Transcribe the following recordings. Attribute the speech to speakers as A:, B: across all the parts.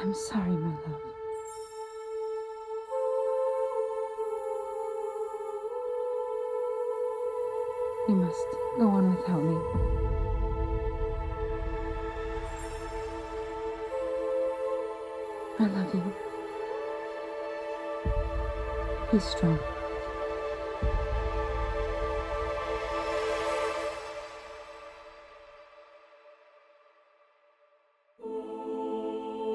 A: I'm sorry, my love. You must go on without me. I love you. Be strong.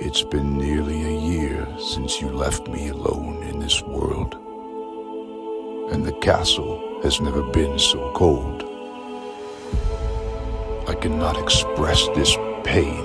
B: It's been nearly a year since you left me alone in this world, and the castle has never been so cold. I cannot express this pain,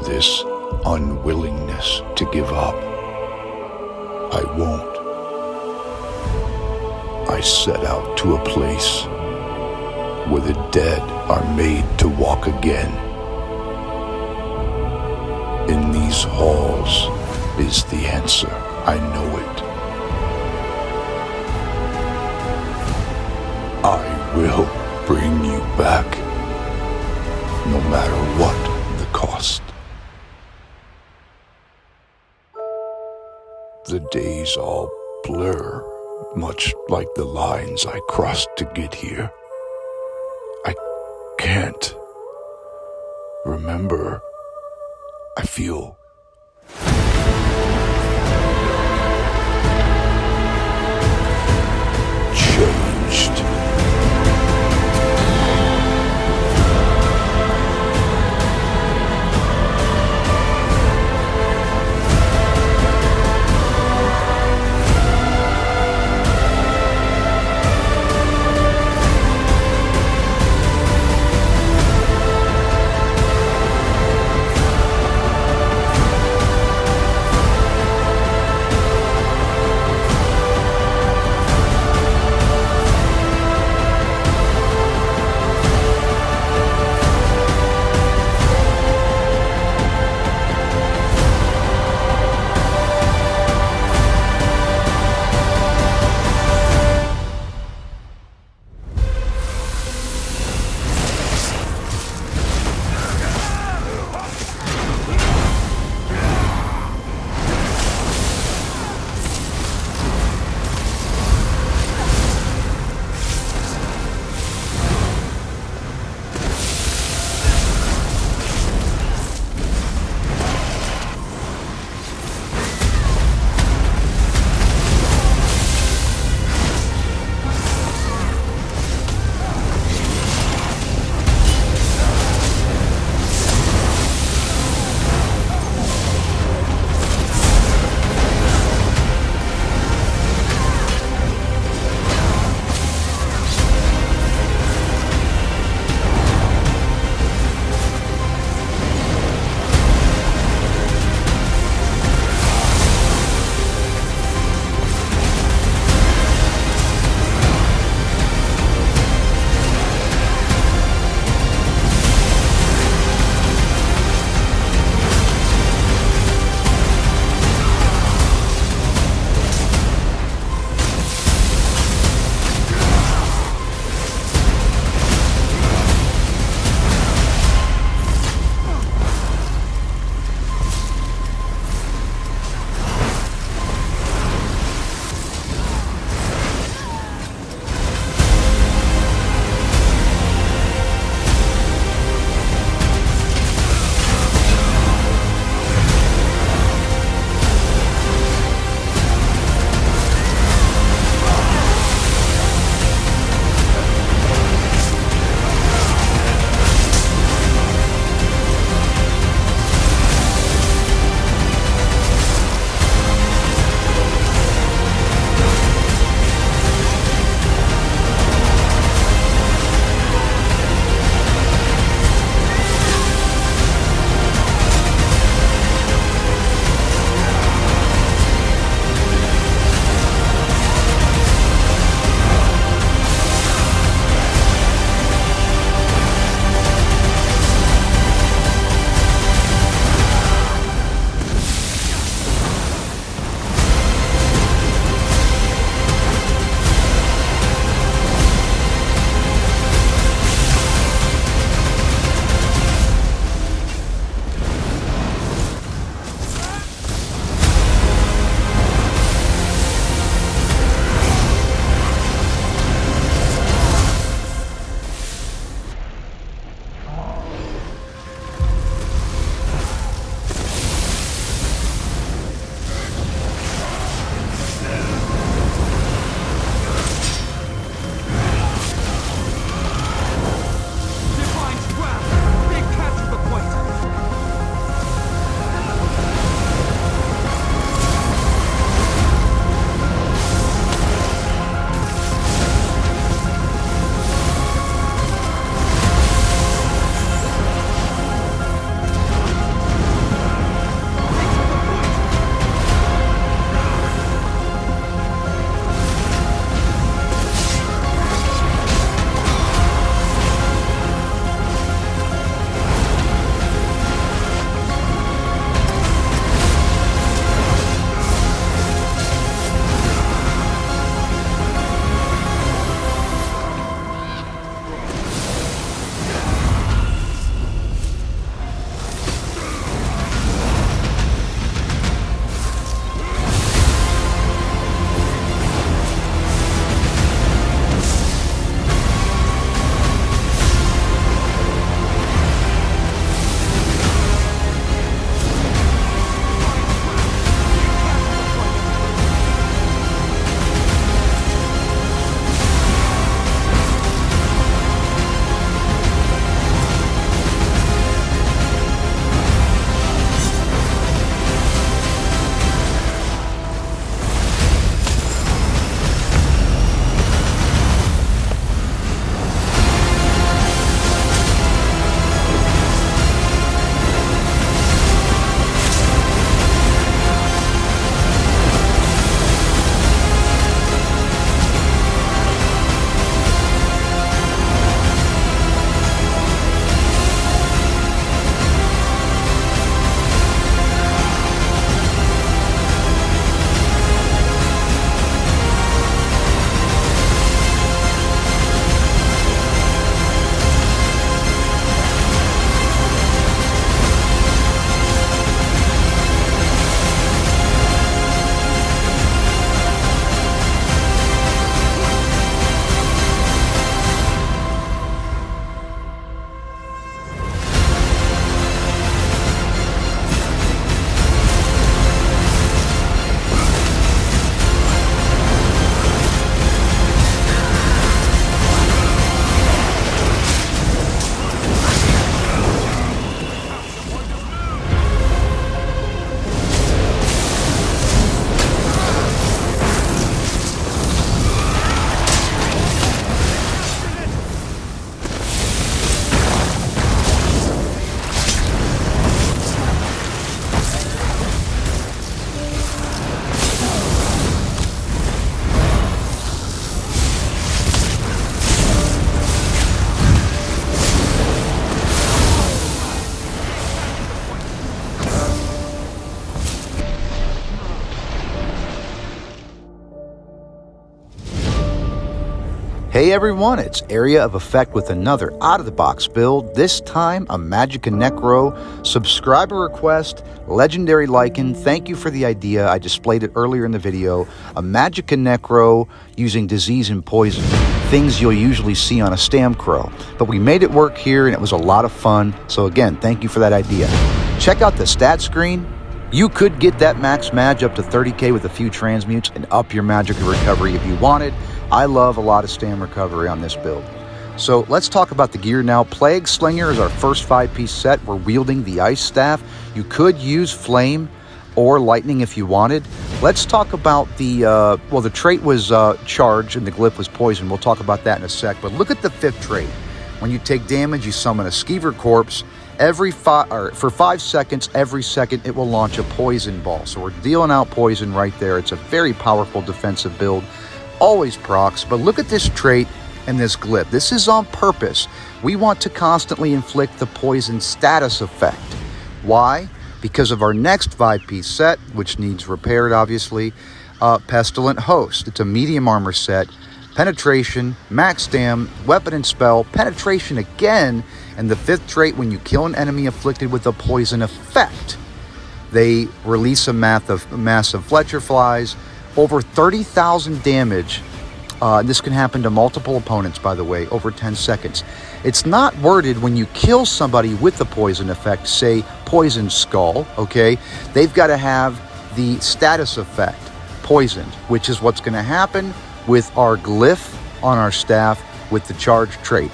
B: this unwillingness to give up. I won't. I set out to a place where the dead are made to walk again. In these halls is the answer, I know it. I will bring you back, no matter what the cost. The days all blur, much like the lines I crossed to get here. I can't remember. I feel changed.
C: Hey everyone, it's Area of Effect with another out-of-the-box build, this time a Magicka Necro, subscriber request, legendary Lycan, thank you for the idea, I displayed it earlier in the video, a Magicka Necro using disease and poison, things you'll usually see on a Stamcrow, but we made it work here and it was a lot of fun, so again, thank you for that idea. Check out the stat screen. You could get that max mag up to 30k with a few transmutes and up your Magicka recovery if you wanted. I love a lot of stam recovery on this build. So let's talk about the gear now. Plague Slinger is our first 5-piece set. We're wielding the Ice Staff. You could use Flame or Lightning if you wanted. Let's talk about the, the trait was Charge and the glyph was Poison. We'll talk about that in a sec. But look at the 5th trait. When you take damage, you summon a Skeever Corpse. For 5 seconds, every second it will launch a poison ball. So we're dealing out poison right there. It's a very powerful defensive build. Always procs, but look at this trait and this glyph. This is on purpose. We want to constantly inflict the poison status effect. Why? Because of our next 5-piece set, which needs repaired obviously, Pestilent Host. It's a medium armor set. Penetration, max stam, weapon and spell, penetration again, and the 5th trait, when you kill an enemy afflicted with a poison effect, they release a massive Fletcher Flies, over 30,000 damage. This can happen to multiple opponents, by the way, over 10 seconds. It's not worded when you kill somebody with the poison effect, say Poison Skull, okay? They've got to have the status effect, poisoned, which is what's going to happen with our glyph on our staff with the charge trait.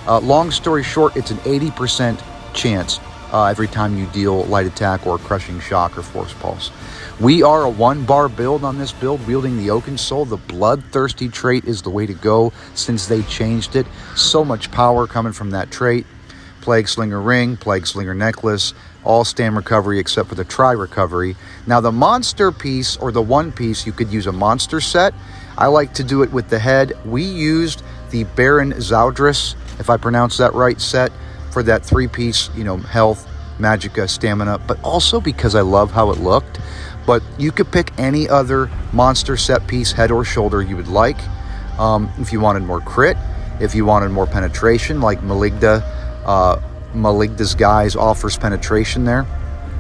C: Long story short, it's an 80% chance every time you deal light attack or crushing shock or force pulse. We are a 1-bar build on this build, wielding the Oaken Soul. The Bloodthirsty trait is the way to go since they changed it. So much power coming from that trait. Plague Slinger Ring, Plague Slinger Necklace, all stam recovery except for the Tri recovery. Now the monster piece, or the 1-piece, you could use a monster set. I like to do it with the head. We used the Baron Zaudris, if I pronounce that right, set for that 3-piece, health, Magicka, stamina, but also because I love how it looked. But you could pick any other monster set piece, head or shoulder, you would like. If you wanted more crit, if you wanted more penetration, like Maligda's Guise offers penetration there.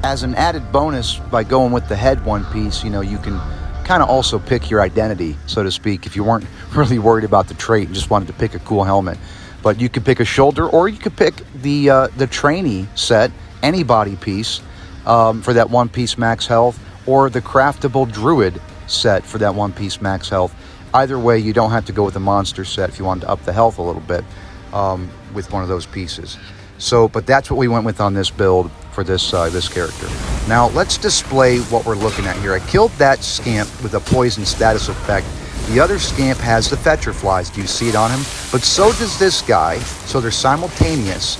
C: As an added bonus, by going with the head 1-piece, you can kind of also pick your identity, so to speak, if you weren't really worried about the trait and just wanted to pick a cool helmet. But you could pick a shoulder, or you could pick the trainee set, any body piece, for that 1-piece max health, or the craftable druid set for that 1-piece max health. Either way, you don't have to go with the monster set if you wanted to up the health a little bit with one of those pieces. So, but that's what we went with on this build for this character. Now let's display what we're looking at here. I killed that scamp with a poison status effect. The other scamp has the Fletcher Flies. Do you see it on him? But so does this guy. So they're simultaneous.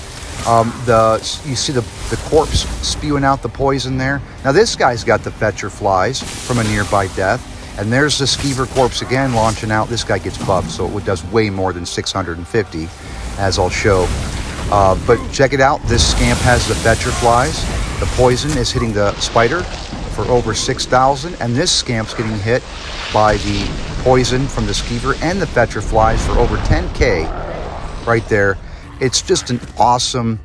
C: You see the corpse spewing out the poison there. Now this guy's got the Fletcher Flies from a nearby death, and there's the Skeever Corpse again launching out. This guy gets buffed, so it does way more than 650, as I'll show. But check it out. This scamp has the Fletcher Flies. The poison is hitting the spider for over 6,000, and this scamp's getting hit by the poison from the Skeever and the Fletcher Flies for over 10k right there. It's just an awesome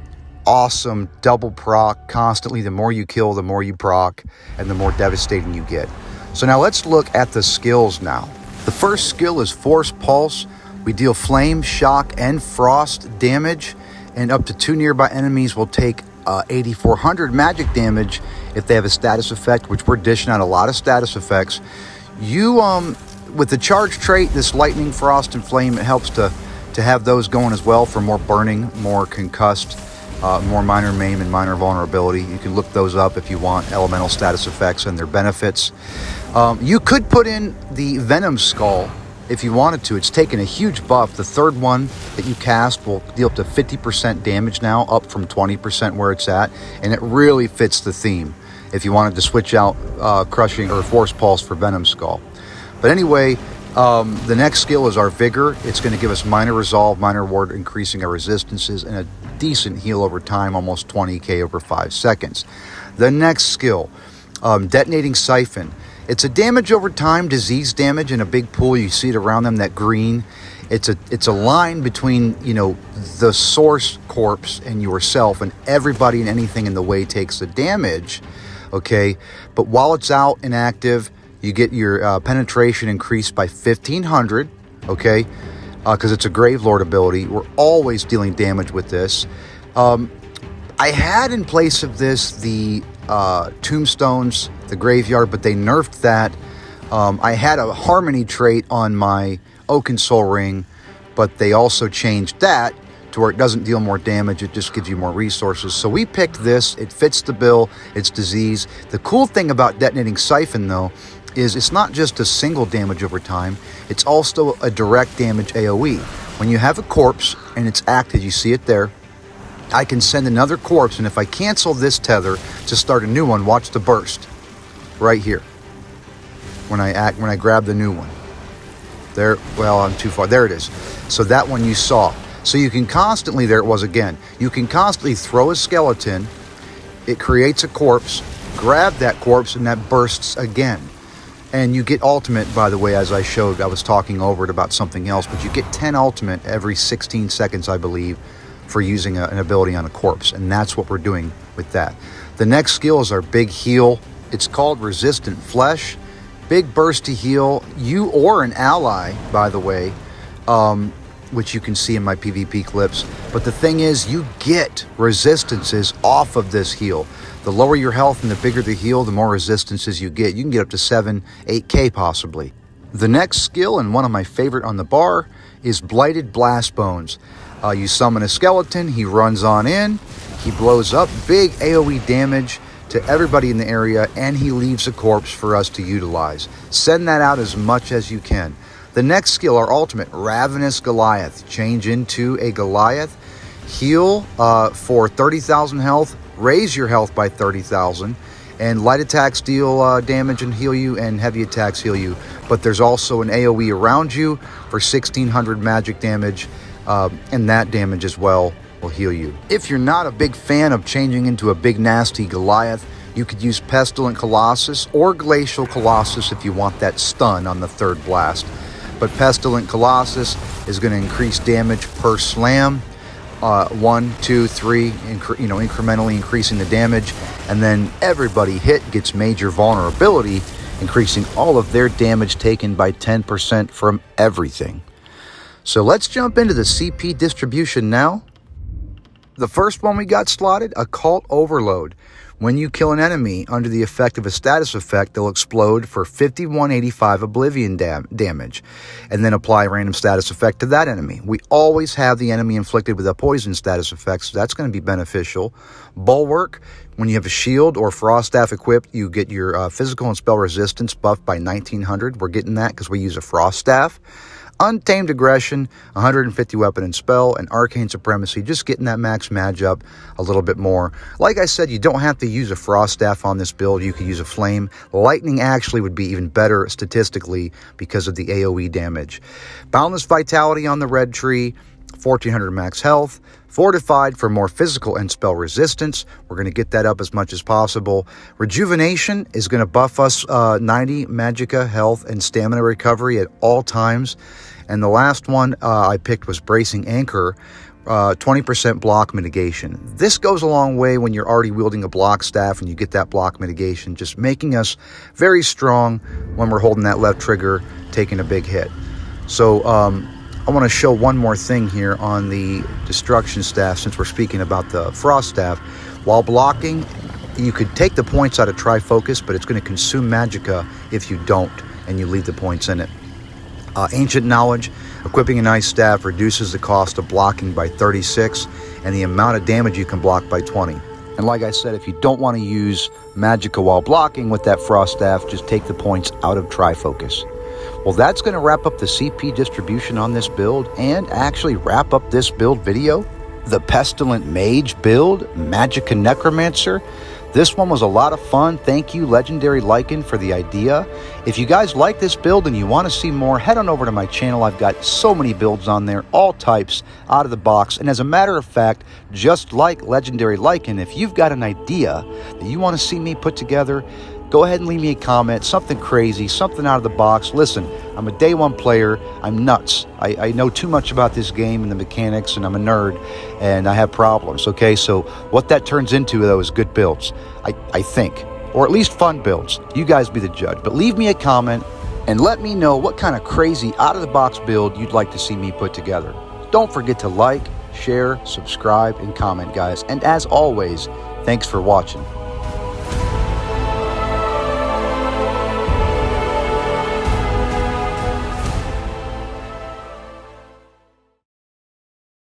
C: double proc constantly. The more you kill, the more you proc, and the more devastating you get. So now let's look at the skills now. The first skill is Force Pulse. We deal flame, shock, and frost damage, and up to 2 nearby enemies will take 8,400 magic damage if they have a status effect, which we're dishing out a lot of status effects. With the charge trait, this lightning, frost, and flame, it helps to have those going as well for more burning, more concussed, more minor maim and minor vulnerability. You can look those up if you want, elemental status effects and their benefits. You could put in the Venom Skull if you wanted to. It's taken a huge buff. The 3rd one that you cast will deal up to 50% damage now, up from 20% where it's at, and it really fits the theme if you wanted to switch out Crushing or Force Pulse for Venom Skull. But anyway, the next skill is our Vigor. It's going to give us minor resolve, minor ward, increasing our resistances, and a decent heal over time, almost 20k over 5 seconds. The next skill, Detonating Siphon. It's a damage over time, disease damage in a big pool. You see it around them, that green. it's a line between, you know, the source corpse and yourself, and everybody and anything in the way takes the damage, okay? But while it's out and active, you get your penetration increased by 1,500, okay? Because it's a Grave Lord ability. We're always dealing damage with this. I had in place of this the tombstones, the graveyard, but they nerfed that. I had a harmony trait on my Oaken Soul Ring, but they also changed that to where it doesn't deal more damage, it just gives you more resources. So we picked this, it fits the bill, it's disease. The cool thing about Detonating Siphon though, is it's not just a single damage over time, it's also a direct damage AoE. When you have a corpse and it's active, you see it there, I can send another corpse, and if I cancel this tether to start a new one, watch the burst right here. When I grab the new one. There, well, I'm too far. There it is. So that one you saw. So you can constantly, there it was again. You can constantly throw a skeleton, it creates a corpse, grab that corpse, and that bursts again. And you get ultimate, by the way, as I showed. I was talking over it about something else, but you get 10 ultimate every 16 seconds, I believe, for using an ability on a corpse. And that's what we're doing with that. The next skill is our big heal. It's called Resistant Flesh. Big bursty heal, you or an ally, by the way, which you can see in my PvP clips. But the thing is, you get resistances off of this heal. The lower your health and the bigger the heal, the more resistances you get. You can get up to 7, 8k possibly. The next skill, and one of my favorite on the bar, is Blighted Blast Bones. You summon a skeleton, he runs on in, he blows up, big AoE damage to everybody in the area, and he leaves a corpse for us to utilize. Send that out as much as you can. The next skill, our ultimate, Ravenous Goliath. Change into a Goliath, heal for 30,000 health, raise your health by 30,000, and light attacks deal damage and heal you, and heavy attacks heal you. But there's also an AoE around you for 1,600 magic damage, and that damage as well will heal you. If you're not a big fan of changing into a big nasty Goliath, you could use Pestilent Colossus or Glacial Colossus if you want that stun on the third blast. But Pestilent Colossus is going to increase damage per slam, 1, 2, 3, incrementally increasing the damage, and then everybody hit gets major vulnerability, increasing all of their damage taken by 10% from everything. So let's jump into the CP distribution now. The first one we got slotted, Occult Overload. When you kill an enemy under the effect of a status effect, they'll explode for 5185 Oblivion damage, and then apply a random status effect to that enemy. We always have the enemy inflicted with a poison status effect, so that's going to be beneficial. Bulwark, when you have a shield or Frost Staff equipped, you get your physical and spell resistance buffed by 1900. We're getting that because we use a Frost Staff. Untamed Aggression, 150 weapon and spell, and Arcane Supremacy, just getting that max match up a little bit more. Like I said, you don't have to use a Frost Staff on this build. You could use a Flame. Lightning actually would be even better statistically because of the AoE damage. Boundless Vitality on the Red Tree, 1400 max health. Fortified for more physical and spell resistance. We're going to get that up as much as possible. Rejuvenation is going to buff us 90 magicka health and stamina recovery at all times. And the last one I picked was Bracing Anchor, 20% block mitigation. This goes a long way when you're already wielding a block staff and you get that block mitigation, just making us very strong when we're holding that left trigger, taking a big hit. So I want to show one more thing here on the Destruction Staff, since we're speaking about the Frost Staff. While blocking, you could take the points out of Trifocus, but it's going to consume magicka if you don't, and you leave the points in it. Ancient Knowledge, equipping an Ice Staff reduces the cost of blocking by 36, and the amount of damage you can block by 20. And like I said, if you don't want to use magicka while blocking with that Frost Staff, just take the points out of Trifocus. Well, that's going to wrap up the CP distribution on this build, and actually wrap up this build video. The Pestilent Mage Build, Magicka Necromancer. This one was a lot of fun. Thank you, Legendary Lycan, for the idea. If you guys like this build and you want to see more, head on over to my channel. I've got so many builds on there, all types, out of the box. And as a matter of fact, just like Legendary Lycan, if you've got an idea that you want to see me put together, go go ahead and leave me a comment, something crazy, something out of the box. Listen, I'm a day one player. I'm nuts. I know too much about this game and the mechanics, and I'm a nerd, and I have problems, okay? So what that turns into, though, is good builds, I think, or at least fun builds. You guys be the judge. But leave me a comment and let me know what kind of crazy out-of-the-box build you'd like to see me put together. Don't forget to like, share, subscribe, and comment, guys. And as always, thanks for watching.